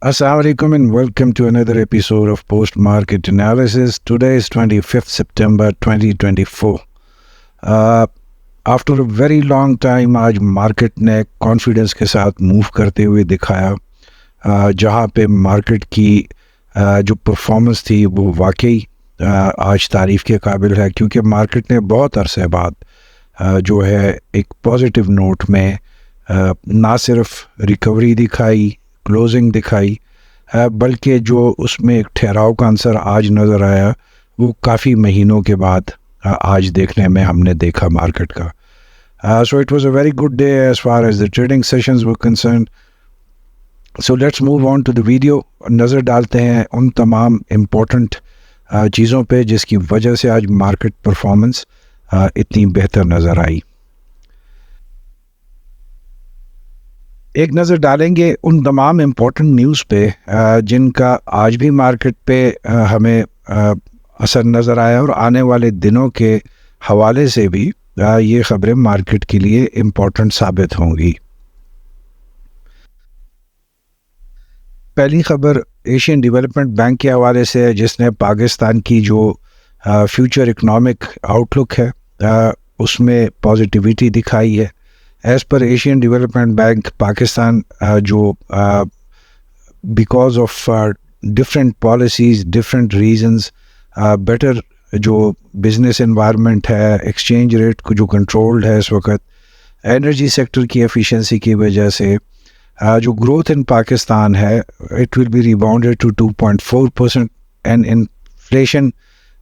Assalamu alaikum and welcome to another episode of Post Market Analysis. Today is 25th September 2024. After a very long time आज market ने confidence के साथ move करते हुए दिखाया, जहाँ पे मार्केट की जो परफॉर्मेंस थी वो वाकई आज तारीफ़ के काबिल है, क्योंकि मार्केट ने बहुत अरसे बाद जो है एक पॉजिटिव नोट में ना सिर्फ रिकवरी दिखाई, क्लोजिंग दिखाई, बल्कि जो उसमें एक ठहराव का आंसर आज नज़र आया वो काफ़ी महीनों के बाद आज देखने में हमने देखा मार्केट का. So it was a very good day as far as the trading sessions were concerned. So let's move on to the video. नज़र डालते हैं उन तमाम इम्पोर्टेंट चीज़ों पे जिसकी वजह से आज मार्केट परफॉर्मेंस इतनी बेहतर नज़र आई. एक नज़र डालेंगे उन तमाम इम्पोर्टेंट न्यूज़ पे जिनका आज भी मार्केट पे हमें असर नज़र आया और आने वाले दिनों के हवाले से भी ये ख़बरें मार्केट के लिए इम्पोर्टेंट साबित होंगी. पहली ख़बर एशियन डेवलपमेंट बैंक के हवाले से है, जिसने पाकिस्तान की जो फ्यूचर इकनॉमिक आउटलुक है उसमें पॉजिटिविटी दिखाई है. As per Asian development bank Pakistan जो because of different policies, different reasons, better जो बिज़नेस एनवायरनमेंट है, एक्सचेंज रेट को जो कंट्रोल्ड है इस वक्त, एनर्जी सेक्टर की एफिशिएंसी की वजह से जो ग्रोथ इन पाकिस्तान है it will be rebounded to 2.4% and inflation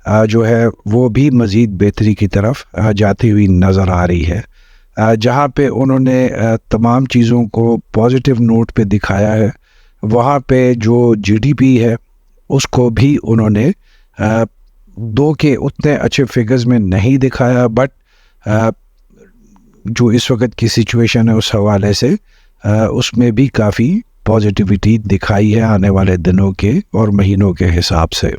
जो है वो भी मज़ीद बेहतरी की तरफ जाती हुई नज़र आ रही है. जहाँ पे उन्होंने तमाम चीज़ों को पॉजिटिव नोट पे दिखाया है, वहाँ पे जो जीडीपी है उसको भी उन्होंने दो के उतने अच्छे फिगर्स में नहीं दिखाया, बट जो इस वक्त की सिचुएशन है उस हवाले से उसमें भी काफ़ी पॉजिटिविटी दिखाई है आने वाले दिनों के और महीनों के हिसाब से.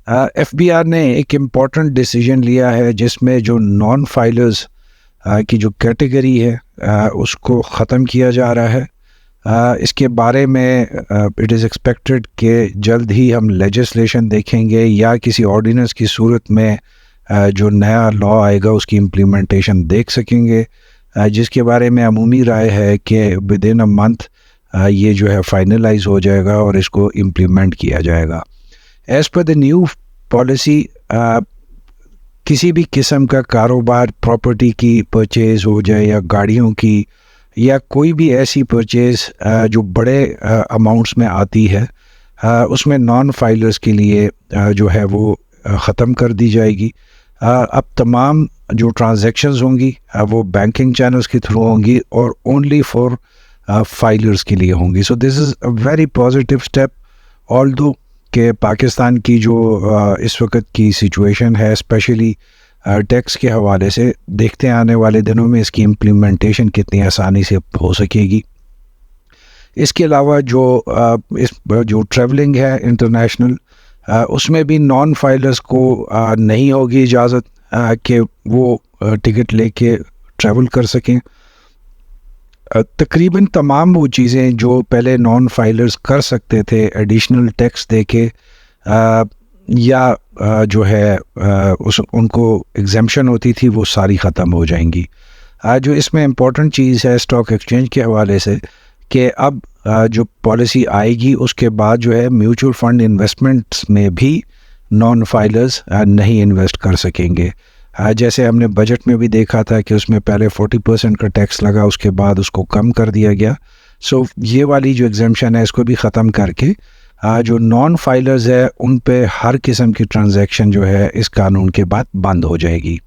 एफबीआर ने एक इम्पॉर्टेंट डिसीजन लिया है जिसमें जो नॉन फाइलर्स की जो कैटेगरी है उसको ख़त्म किया जा रहा है. इसके बारे में इट इज़ एक्सपेक्टेड कि जल्द ही हम लेजिस्लेशन देखेंगे या किसी ऑर्डिनेंस की सूरत में जो नया लॉ आएगा उसकी इम्प्लीमेंटेशन देख सकेंगे, जिसके बारे में अमूमी राय है कि विद इन अ मंथ ये जो है फाइनलाइज हो जाएगा और इसको इम्प्लीमेंट किया जाएगा. As per the new policy किसी भी किस्म का कारोबार, प्रॉपर्टी की परचेज़ हो जाए या गाड़ियों की या कोई भी ऐसी परचेज़ जो बड़े अमाउंट्स में आती है, उसमें नॉन फाइलर्स के लिए जो है वो ख़त्म कर दी जाएगी. अब तमाम जो ट्रांजैक्शंस होंगी वो बैंकिंग चैनल्स के थ्रू होंगी और ओनली फॉर फाइलर्स के लिए होंगी. So this is a very positive step. Although कि पाकिस्तान की जो इस वक्त की सिचुएशन है स्पेशली टैक्स के हवाले से, देखते हैं आने वाले दिनों में इसकी इम्प्लीमेंटेशन कितनी आसानी से हो सकेगी. इसके अलावा जो ट्रैवलिंग है इंटरनेशनल, उसमें भी नॉन फाइलर्स को नहीं होगी इजाज़त कि वो टिकट लेके ट्रैवल कर सकें. तकरीबन तमाम वो चीज़ें जो पहले नॉन फाइलर्स कर सकते थे एडिशनल टैक्स देके या जो है उनको एग्जेम्पशन होती थी, वो सारी ख़त्म हो जाएंगी. जो इसमें इम्पॉर्टेंट चीज़ है स्टॉक एक्सचेंज के हवाले से कि अब जो पॉलिसी आएगी उसके बाद जो है म्यूचुअल फंड इन्वेस्टमेंट्स में भी नॉन फाइलर्स नहीं इन्वेस्ट कर सकेंगे. जैसे हमने बजट में भी देखा था कि उसमें पहले 40% का टैक्स लगा, उसके बाद उसको कम कर दिया गया. सो ये वाली जो एग्जेम्पशन है इसको भी ख़त्म करके जो नॉन फाइलर्स है उन पे हर किस्म की ट्रांजैक्शन जो है इस कानून के बाद बंद हो जाएगी.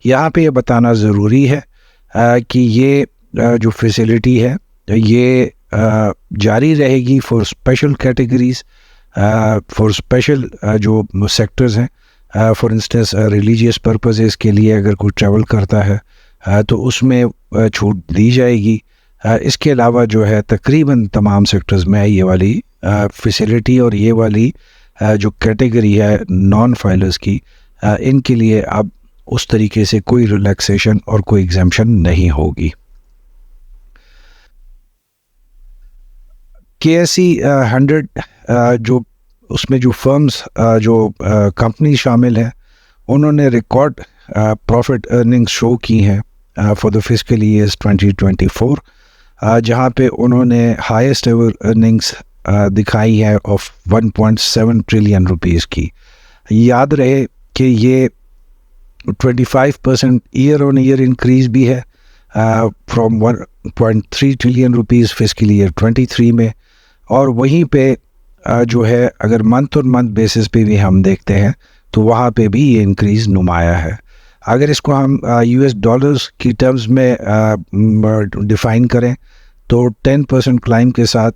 यहाँ पे ये बताना ज़रूरी है कि ये जो फैसिलिटी है ये जारी रहेगी for special categories, for special जो सेक्टर्स हैं. फॉर इंस्टेंस रिलीजियस पर्पसेस के लिए अगर कोई ट्रैवल करता है तो उसमें छूट दी जाएगी. इसके अलावा जो है तकरीबन तमाम सेक्टर्स में ये वाली फैसिलिटी और ये वाली जो कैटेगरी है नॉन फाइलर्स की, इनके लिए अब उस तरीके से कोई रिलैक्सेशन और कोई एग्जेम्पशन नहीं होगी. KSE 100 जो उसमें जो फर्म्स जो कंपनी शामिल है, उन्होंने रिकॉर्ड प्रॉफिट अर्निंग्स शो की हैं फॉर द फिस्कल ईयर 2024, जहां पे उन्होंने हाईएस्ट एवर अर्निंग्स दिखाई है ऑफ 1.7 ट्रिलियन रुपीस की। याद रहे कि ये 25% ईयर ऑन ईयर इंक्रीज भी है from 1.3 trillion rupees fiscal year 23 में, और वहीं पे जो है अगर मंथ ऑन मंथ बेसिस पे भी हम देखते हैं तो वहाँ पे भी ये इंक्रीज़ नुमाया है। अगर इसको हम US डॉलर्स की टर्म्स में डिफ़ाइन करें तो 10% क्लाइम के साथ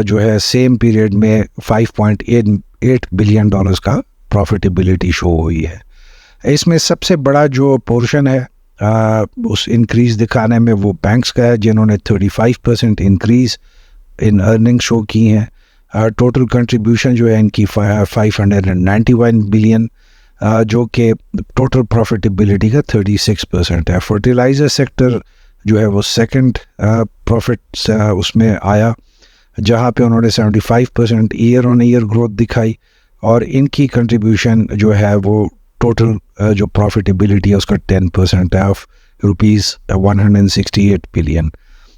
जो है सेम पीरियड में $5.8 बिलियन का प्रॉफिटेबिलिटी शो हुई है। इसमें सबसे बड़ा जो पोर्शन है उस इंक्रीज़ दिखाने में वो बैंक्स का है, जिन्होंने 35% इंक्रीज़ इन अर्निंग शो की हैं। टोटल कंट्रीब्यूशन जो है इनकी 591 बिलियन, जो कि टोटल प्रॉफिटेबिलिटी का 36% है। फर्टिलाइज़र सेक्टर जो है वो सेकंड प्रॉफिट उसमें आया, जहां पे उन्होंने 75% ईयर ऑन ईयर ग्रोथ दिखाई, और इनकी कंट्रीब्यूशन जो है वो टोटल जो प्रॉफिटेबिलिटी है उसका 10% है ऑफ ₹168 बिलियन।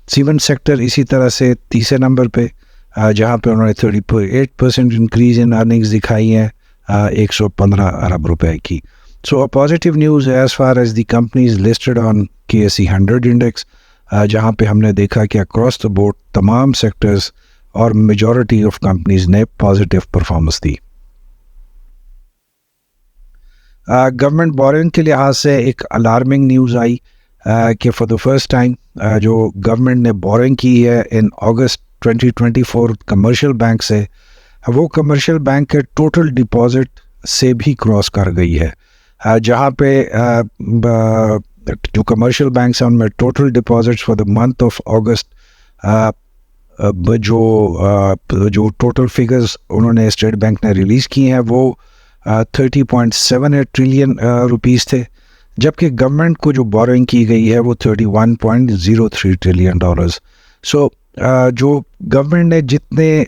सीमेंट सेक्टर इसी तरह से तीसरे नंबर पे, जहाँ पे उन्होंने 38% इंक्रीज इन अर्निंग्स दिखाई हैं 115 अरब रुपए की। So a positive news as far as the companies listed on KSE 100 index, जहाँ पे हमने देखा कि अक्रॉस द बोर्ड तमाम सेक्टर्स और मेजॉरिटी ऑफ कंपनीज ने पॉजिटिव परफॉर्मेंस दी। गवर्नमेंट बोरिंग के लिहाज से एक अलार्मिंग न्यूज़ आई कि फॉर द फर्स्ट टाइम जो गवर्नमेंट ने बोरिंग की है इन अगस्त 2024 कमर्शियल बैंक से, वो कमर्शियल बैंक के टोटल डिपॉजिट से भी क्रॉस कर गई है, जहाँ पे जो कमर्शियल बैंक्स हैं उनमें total deposits for the month of अगस्त जो टोटल फिगर्स उन्होंने स्टेट बैंक ने रिलीज़ की हैं वो 30.78 ट्रिलियन रुपीस थे, जबकि गवर्नमेंट को जो बोरिंग की गई है वो 31.03 ट्रिलियन डॉलर्स। सो जो गवर्नमेंट ने जितने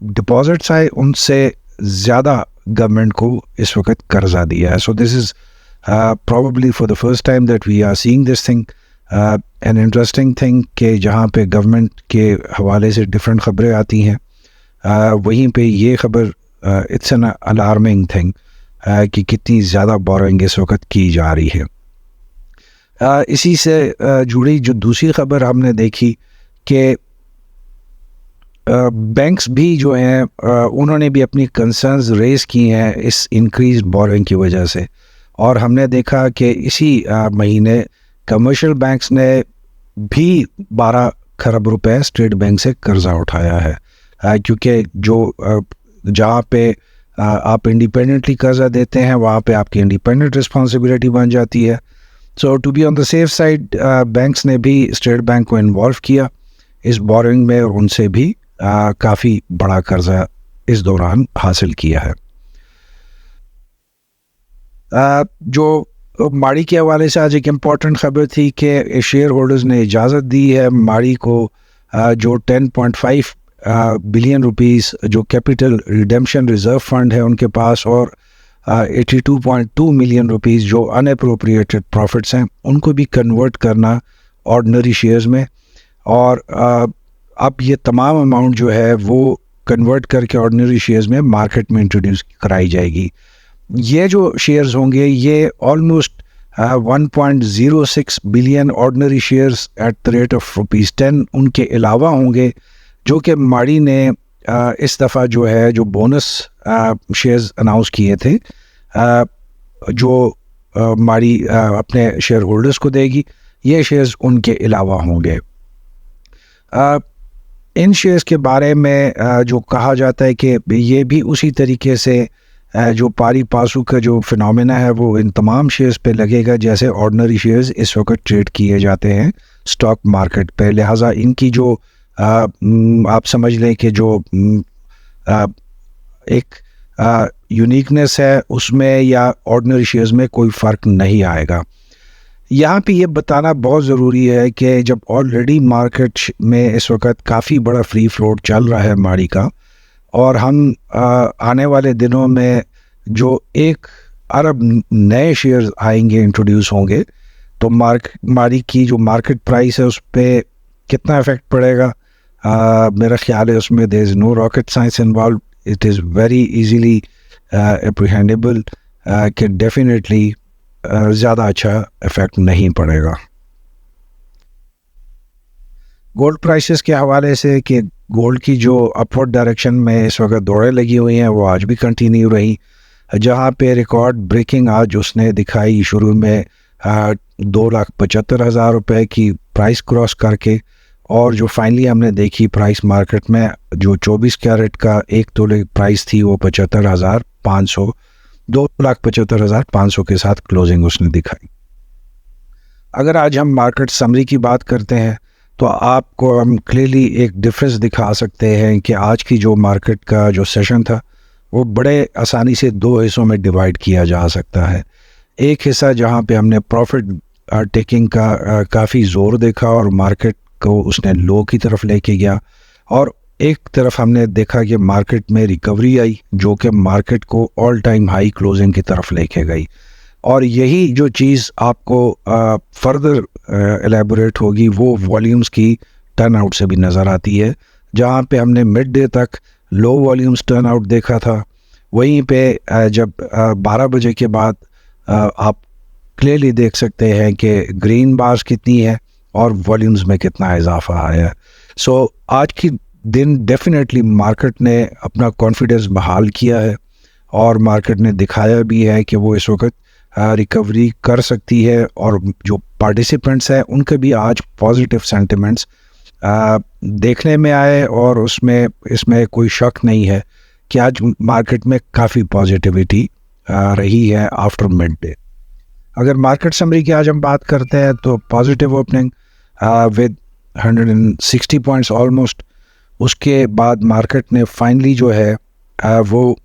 डिपॉजिट्स आए उनसे ज़्यादा गवर्नमेंट को इस वक्त कर्जा दिया है। So this is probably for the first time that we are seeing this thing, an interesting thing कि जहाँ पे गवर्नमेंट के हवाले से डिफरेंट ख़बरें आती हैं, वहीं पे ये ख़बर इट्स एन अलार्मिंग थिंग कि कितनी ज़्यादा बोरिंग इस वक्त की जा रही है। इसी से जुड़ी जो दूसरी ख़बर हमने देखी कि बैंक्स भी जो हैं उन्होंने भी अपनी कंसर्न्स रेज़ की हैं इस इंक्रीज बोरिंग की वजह से, और हमने देखा कि इसी महीने कमर्शियल बैंक्स ने भी 12 खरब रुपए स्टेट बैंक से कर्जा उठाया है, क्योंकि जो जहाँ पे आप इंडिपेंडेंटली कर्जा देते हैं वहाँ पे आपकी इंडिपेंडेंट रिस्पॉन्सिबिलिटी बन जाती है। So to be on the safe side banks ने भी स्टेट बैंक को इन्वॉल्व किया इस बोरिंग में, और उनसे भी काफ़ी बड़ा कर्जा इस दौरान हासिल किया है। जो माड़ी के हवाले से आज एक इम्पॉर्टेंट ख़बर थी कि शेयर होल्डर्स ने इजाज़त दी है माड़ी को जो 10.5 बिलियन रुपीस जो कैपिटल रिडेम्पशन रिज़र्व फंड है उनके पास, और 82.2 मिलियन रुपीस जो अनअप्रोप्रिएटेड प्रॉफिट्स हैं उनको भी कन्वर्ट करना ऑर्डिनरी शेयर्स में, और अब ये तमाम अमाउंट जो है वो कन्वर्ट करके ऑर्डिनरी शेयर्स में मार्केट में इंट्रोड्यूस कराई जाएगी। ये जो शेयर्स होंगे ये almost 1.06 billion ordinary shares at the rate of ₹10 उनके अलावा होंगे, जो कि माड़ी ने इस दफ़ा जो है जो बोनस शेयर्स अनाउंस किए थे जो माड़ी अपने शेयर होल्डर्स को देगी, ये शेयर्स उनके अलावा होंगे। इन शेयर्स के बारे में जो कहा जाता है कि ये भी उसी तरीके से जो पारी पासू का जो फिनोमेना है वो इन तमाम शेयर्स पे लगेगा जैसे ऑर्डिनरी शेयर्स इस वक्त ट्रेड किए जाते हैं स्टॉक मार्केट पे। लिहाजा इनकी जो आप समझ लें कि जो एक यूनिकनेस है उसमें या ऑर्डिनरी शेयर्स में कोई फ़र्क नहीं आएगा। यहाँ पे ये बताना बहुत ज़रूरी है कि जब ऑलरेडी मार्केट में इस वक्त काफ़ी बड़ा फ्री फ्लोट चल रहा है माड़ी का, और हम आने वाले दिनों में जो 1 अरब नए शेयर्स आएंगे, इंट्रोड्यूस होंगे, तो माड़ी की जो मार्केट प्राइस है उस पर कितना इफेक्ट पड़ेगा। मेरा ख्याल है उसमें there is no rocket science involve, it is very easily apprehendable कि डेफिनेटली ज़्यादा अच्छा इफेक्ट नहीं पड़ेगा। गोल्ड प्राइसेस के हवाले से कि गोल्ड की जो अपवर्ड डायरेक्शन में इस वक्त दौड़ें लगी हुई हैं वो आज भी कंटिन्यू रही, जहां पे रिकॉर्ड ब्रेकिंग आज उसने दिखाई शुरू में 2,75,000 रुपये की प्राइस क्रॉस करके, और जो फाइनली हमने देखी प्राइस मार्केट में जो 24 कैरेट का 1 तोले प्राइस थी वो 75,500, 2,75,500 के साथ क्लोजिंग उसने दिखाई। अगर आज हम मार्केट समरी की बात करते हैं तो आपको हम क्लियरली एक डिफरेंस दिखा सकते हैं कि आज की जो मार्केट का जो सेशन था वो बड़े आसानी से 2 हिस्सों में डिवाइड किया जा सकता है। एक हिस्सा जहां पे हमने प्रॉफिट टेकिंग का काफ़ी ज़ोर देखा और मार्केट को उसने लो की तरफ लेके गया, और एक तरफ हमने देखा कि मार्केट में रिकवरी आई जो कि मार्केट को ऑल टाइम हाई क्लोजिंग की तरफ लेके गई। और यही जो चीज़ आपको फर्दर एलेबोरेट होगी वो वॉल्यूम्स की टर्न आउट से भी नज़र आती है, जहाँ पे हमने मिड डे तक लो वॉल्यूम्स टर्न आउट देखा था, वहीं पे जब 12 बजे के बाद आप क्लियरली देख सकते हैं कि ग्रीन बार्स कितनी है और वॉल्यूम्स में कितना इजाफा आया है। सो आज की दिन डेफिनेटली मार्केट ने अपना कॉन्फिडेंस बहाल किया है और मार्केट ने दिखाया भी है कि वो इस वक्त रिकवरी कर सकती है, और जो पार्टिसिपेंट्स हैं उनके भी आज पॉजिटिव सेंटिमेंट्स देखने में आए, और इसमें कोई शक नहीं है कि आज मार्केट में काफ़ी पॉजिटिविटी रही है आफ्टर मिड डे। अगर मार्केट समरी की आज हम बात करते हैं तो positive opening with 160 points almost, उसके बाद मार्केट ने फाइनली जो है वो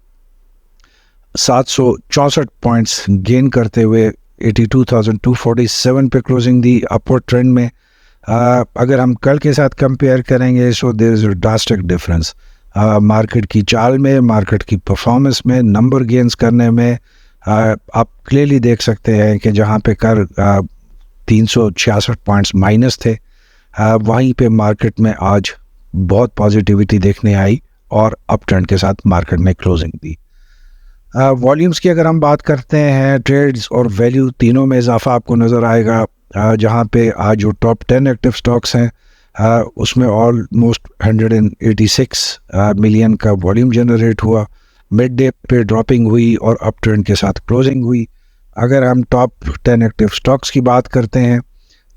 764 पॉइंट्स गेन करते हुए 82,247 पे क्लोजिंग दी अपवर्ड ट्रेंड में। अगर हम कल के साथ कंपेयर करेंगे so there is a drastic difference market की चाल में, मार्केट की परफॉर्मेंस में, नंबर गेन्स करने में। आप क्लियरली देख सकते हैं कि जहां पे कर 366 पॉइंट्स माइनस थे, वहीं पे मार्केट में आज बहुत पॉजिटिविटी देखने आई और अप ट्रेंड के साथ मार्केट ने क्लोजिंग दी। वॉल्यूम्स की अगर हम बात करते हैं, ट्रेड्स और वैल्यू तीनों में इजाफा आपको नज़र आएगा, जहां पे आज जो टॉप 10 एक्टिव स्टॉक्स हैं उसमें ऑलमोस्ट 186 मिलियन का वॉल्यूम जनरेट हुआ, मिड डे पे ड्रॉपिंग हुई और अप ट्रेंड के साथ क्लोजिंग हुई। अगर हम टॉप 10 एक्टिव स्टॉक्स की बात करते हैं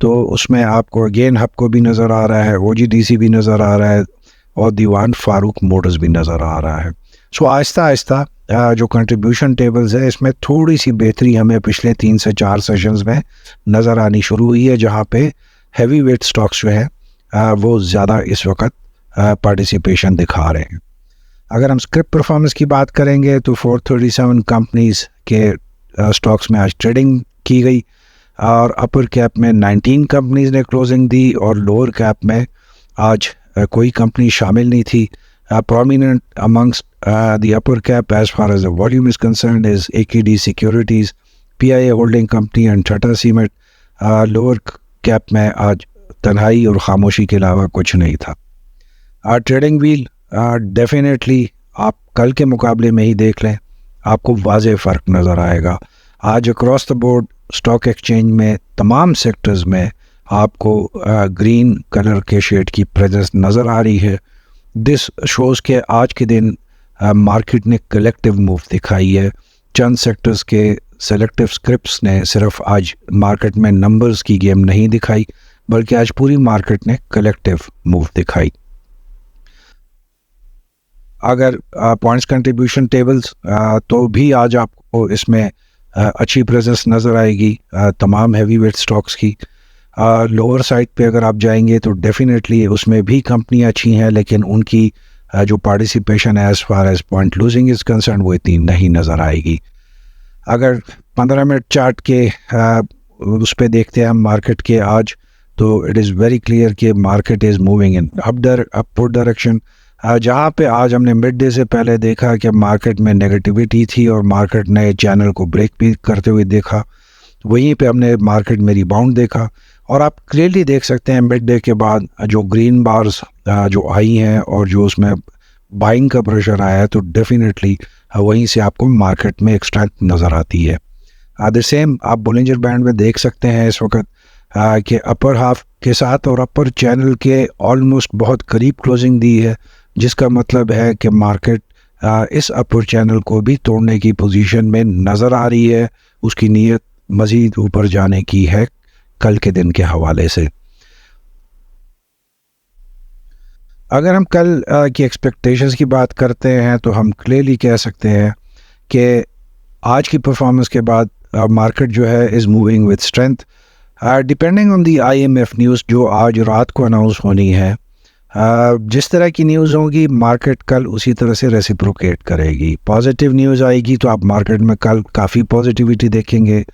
तो उसमें आपको अगेन हबको भी नज़र आ रहा है, OGDC भी नज़र आ रहा है और दीवान फारूक मोटर्स भी नज़र आ रहा है। सो आहिस्ता आहिस्ता जो कंट्रीब्यूशन टेबल्स है इसमें थोड़ी सी बेहतरी हमें पिछले 3 से 4 सेशंस में नज़र आनी शुरू हुई है, जहाँ पे हैवी वेट स्टॉक्स जो है वो ज़्यादा इस वक्त पार्टिसिपेशन दिखा रहे हैं। अगर हम स्क्रिप्ट परफॉर्मेंस की बात करेंगे तो 437 कंपनीज़ के स्टॉक्स में आज ट्रेडिंग की गई, और अपर कैप में 19 कंपनीज़ ने क्लोजिंग दी और लोअर कैप में आज कोई कंपनी शामिल नहीं थी। Prominent amongst the upper cap as far as the volume is concerned is AKD Securities, PIA Holding Company and Tata Cement. Lower cap में आज तन्हाई और खामोशी के अलावा कुछ नहीं था। ट्रेडिंग व्हील डेफिनेटली आप कल के मुकाबले में ही देख लें, आपको वाज़ेह फ़र्क नज़र आएगा। आज across the board stock exchange में तमाम सेक्टर्स में आपको ग्रीन कलर के शेड की प्रेजेंस नज़र आ रही है। दिस शोज़ के आज के दिन मार्केट ने कलेक्टिव मूव दिखाई है। चंद सेक्टर्स के सेलेक्टिव स्क्रिप्ट्स ने सिर्फ आज मार्केट में नंबर्स की गेम नहीं दिखाई, बल्कि आज पूरी मार्केट ने कलेक्टिव मूव दिखाई। अगर पॉइंट्स कंट्रीब्यूशन टेबल्स तो भी आज आपको इसमें अच्छी प्रेजेंस नज़र आएगी तमाम हैवी वेट स्टॉक्स की। लोअर साइड पे अगर आप जाएंगे तो डेफिनेटली उसमें भी कंपनियां अच्छी हैं, लेकिन उनकी जो पार्टिसिपेशन है as far as point losing is concern वो इतनी नहीं नज़र आएगी। अगर 15 मिनट चार्ट के उस पर देखते हैं हम मार्केट के आज, तो इट इज़ वेरी क्लियर कि market is moving in upward direction. जहाँ पे आज हमने मिड डे से पहले देखा कि मार्केट में नेगेटिविटी थी और मार्केट ने चैनल को ब्रेक भी करते हुए देखा, वहीं पे हमने मार्केट में रिबाउंड देखा। और आप क्लियरली देख सकते हैं मिड डे के बाद जो ग्रीन बार्स जो आई हैं और जो उसमें बाइंग का प्रेशर आया है, तो डेफिनेटली वहीं से आपको मार्केट में एक स्ट्रेंथ नज़र आती है। द सेम आप बोलिंजर बैंड में देख सकते हैं इस वक्त कि अपर हाफ के साथ और अपर चैनल के ऑलमोस्ट बहुत करीब क्लोजिंग दी है, जिसका मतलब है कि मार्केट इस अपर चैनल को भी तोड़ने की पोजीशन में नज़र आ रही है। उसकी नीयत मज़ीद ऊपर जाने की है कल के दिन के हवाले से। अगर हम कल की एक्सपेक्टेशंस की बात करते हैं तो हम क्लियरली कह सकते हैं कि आज की परफॉर्मेंस के बाद मार्केट जो है is moving with strength depending on the IMF news जो आज रात को अनाउंस होनी है। जिस तरह की न्यूज़ होगी मार्केट कल उसी तरह से रेसिप्रोकेट करेगी। पॉजिटिव न्यूज़ आएगी तो आप मार्केट में कल काफ़ी पॉजिटिविटी देखेंगे।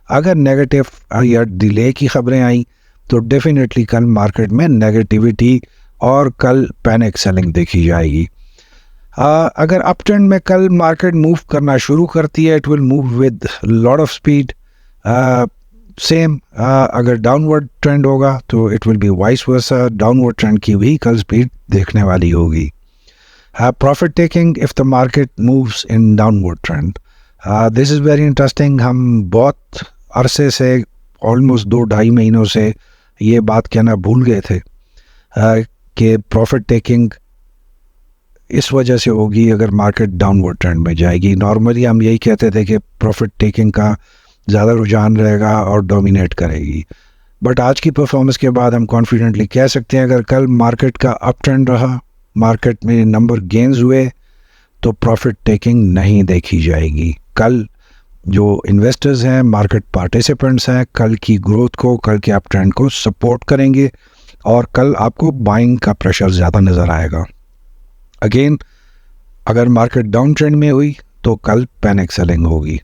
अगर नेगेटिव या डिले की खबरें आई तो डेफिनेटली कल मार्केट में नेगेटिविटी और कल पैनिक सेलिंग देखी जाएगी। अगर अप ट्रेंड में कल मार्केट मूव करना शुरू करती है, it will move with lot of speed. Same अगर डाउनवर्ड ट्रेंड होगा तो it will B vice versa, downward trend की भी कल स्पीड देखने वाली होगी। Profit taking if the market moves in downward trend, this is very interesting. हम बहुत अरसे से ऑलमोस्ट 2-2.5 महीनों से ये बात कहना भूल गए थे कि प्रॉफिट टेकिंग इस वजह से होगी अगर मार्केट डाउनवर्ड ट्रेंड में जाएगी। नॉर्मली हम यही कहते थे कि प्रॉफिट टेकिंग का ज़्यादा रुझान रहेगा और डोमिनेट करेगी, बट आज की परफॉर्मेंस के बाद हम कॉन्फिडेंटली कह सकते हैं अगर कल मार्केट का अप ट्रेंड रहा, मार्केट में नंबर गेन्स हुए, तो प्रॉफिट टेकिंग नहीं देखी जाएगी। कल जो इन्वेस्टर्स हैं, मार्केट पार्टिसिपेंट्स हैं, कल की ग्रोथ को, कल के अप ट्रेंड को सपोर्ट करेंगे और कल आपको बाइंग का प्रेशर ज़्यादा नज़र आएगा। अगेन अगर मार्केट डाउन ट्रेंड में हुई तो कल पैनिक सेलिंग होगी।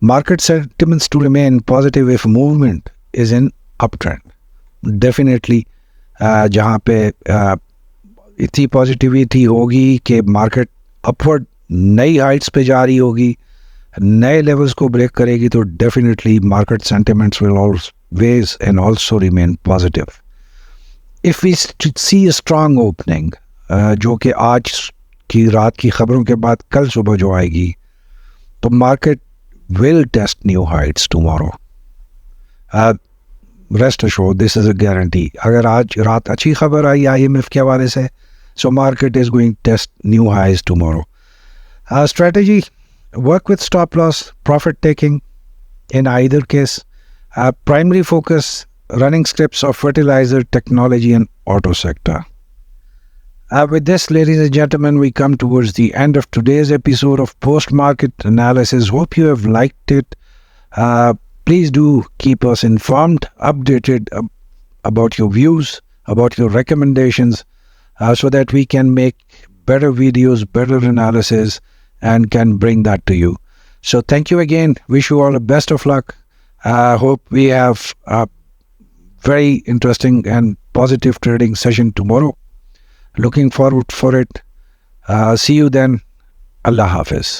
Market sentiments to remain positive if movement is in up trend. Definitely जहाँ पे इतनी पॉजिटिविटी होगी कि मार्केट अपवर्ड नई हाइट्स पे जा रही होगी, नए लेवल्स को ब्रेक करेगी, तो definitely market sentiments will always and also remain positive. If we see a strong opening जो कि आज की रात की खबरों के बाद कल सुबह जो आएगी, तो market will test new heights tomorrow. Rest assured, this is a guarantee. अगर आज रात अच्छी खबर आई IMF के हवाले से, so market is going to test new highs tomorrow. Strategy: work with stop loss, profit taking in either case. Primary focus: running scripts of fertilizer, technology and auto sector. With this, ladies and gentlemen, we come towards the end of today's episode of Post-Market Analysis. Hope you have liked it. Please do keep us informed, updated about your views, about your recommendations, so that we can make better videos, better analysis, and can bring that to you. So thank you again. Wish you all the best of luck. Hope we have a very interesting and positive trading session tomorrow. Looking forward for it. See you then. Allah Hafiz.